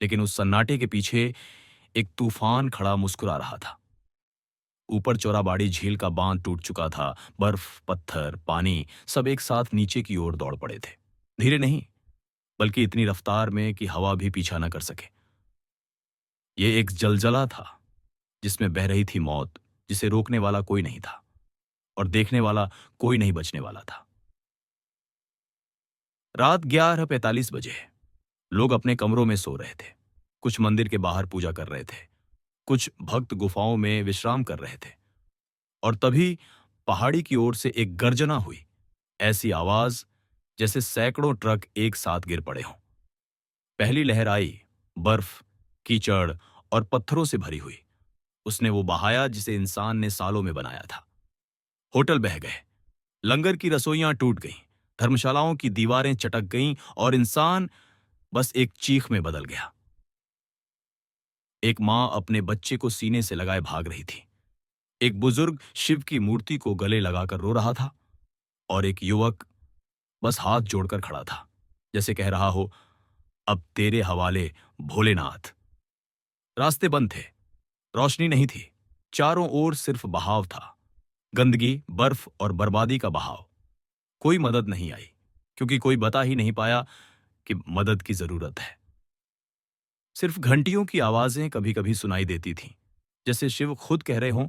लेकिन उस सन्नाटे के पीछे एक तूफान खड़ा मुस्कुरा रहा था। ऊपर चौराबाड़ी झील का बांध टूट चुका था। बर्फ, पत्थर, पानी सब एक साथ नीचे की ओर दौड़ पड़े थे। धीरे नहीं, बल्कि इतनी रफ्तार में कि हवा भी पीछा न कर सके। ये एक जलजला था जिसमें बह रही थी मौत, जिसे रोकने वाला कोई नहीं था और देखने वाला कोई नहीं बचने वाला था। रात 11:45 बजे। लोग अपने कमरों में सो रहे थे। कुछ मंदिर के बाहर पूजा कर रहे थे, कुछ भक्त गुफाओं में विश्राम कर रहे थे। और तभी पहाड़ी की ओर से एक गर्जना हुई, ऐसी आवाज जैसे सैकड़ों ट्रक एक साथ गिर पड़े हों। पहली लहर आई, बर्फ, कीचड़ और पत्थरों से भरी हुई। उसने वो बहाया जिसे इंसान ने सालों में बनाया था। होटल बह गए, लंगर की रसोइयां टूट गईं, धर्मशालाओं की दीवारें चटक गईं और इंसान बस एक चीख में बदल गया। एक मां अपने बच्चे को सीने से लगाए भाग रही थी। एक बुजुर्ग शिव की मूर्ति को गले लगाकर रो रहा था और एक युवक बस हाथ जोड़कर खड़ा था, जैसे कह रहा हो, अब तेरे हवाले भोलेनाथ। रास्ते बंद थे, रोशनी नहीं थी, चारों ओर सिर्फ बहाव था, गंदगी, बर्फ और बर्बादी का बहाव। कोई मदद नहीं आई, क्योंकि कोई बता ही नहीं पाया कि मदद की जरूरत है। सिर्फ घंटियों की आवाजें कभी कभी सुनाई देती थीं, जैसे शिव खुद कह रहे हों,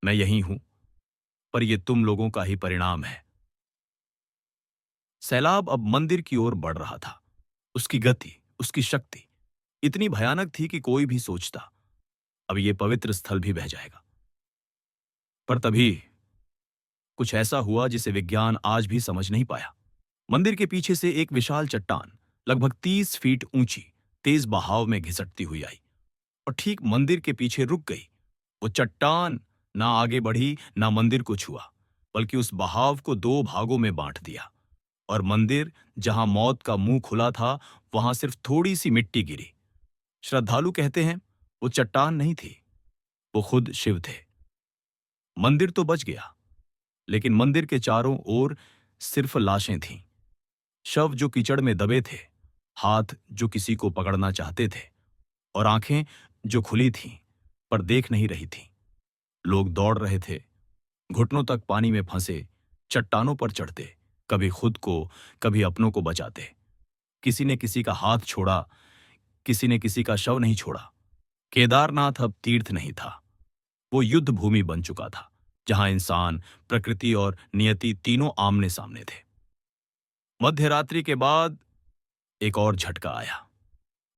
मैं यही हूं, पर यह तुम लोगों का ही परिणाम है। सैलाब अब मंदिर की ओर बढ़ रहा था। उसकी गति, उसकी शक्ति इतनी भयानक थी कि कोई भी सोचता अब यह पवित्र स्थल भी बह जाएगा। पर तभी कुछ ऐसा हुआ जिसे विज्ञान आज भी समझ नहीं पाया। मंदिर के पीछे से एक विशाल चट्टान, लगभग 30 फीट ऊंची, तेज बहाव में घिसटती हुई आई और ठीक मंदिर के पीछे रुक गई। वो चट्टान ना आगे बढ़ी, ना मंदिर को छुआ, बल्कि उस बहाव को दो भागों में बांट दिया। और मंदिर, जहां मौत का मुंह खुला था, वहां सिर्फ थोड़ी सी मिट्टी गिरी। श्रद्धालु कहते हैं वो चट्टान नहीं थी, वो खुद शिव थे। मंदिर तो बच गया, लेकिन मंदिर के चारों ओर सिर्फ लाशें थीं। शव जो कीचड़ में दबे थे, हाथ जो किसी को पकड़ना चाहते थे, और आंखें जो खुली थीं पर देख नहीं रही थीं। लोग दौड़ रहे थे, घुटनों तक पानी में फंसे, चट्टानों पर चढ़ते, कभी खुद को, कभी अपनों को बचाते। किसी ने किसी का हाथ छोड़ा, किसी ने किसी का शव नहीं छोड़ा। केदारनाथ अब तीर्थ नहीं था, वो युद्ध भूमि बन चुका था, जहां इंसान, प्रकृति और नियति तीनों आमने सामने थे। मध्यरात्रि के बाद एक और झटका आया।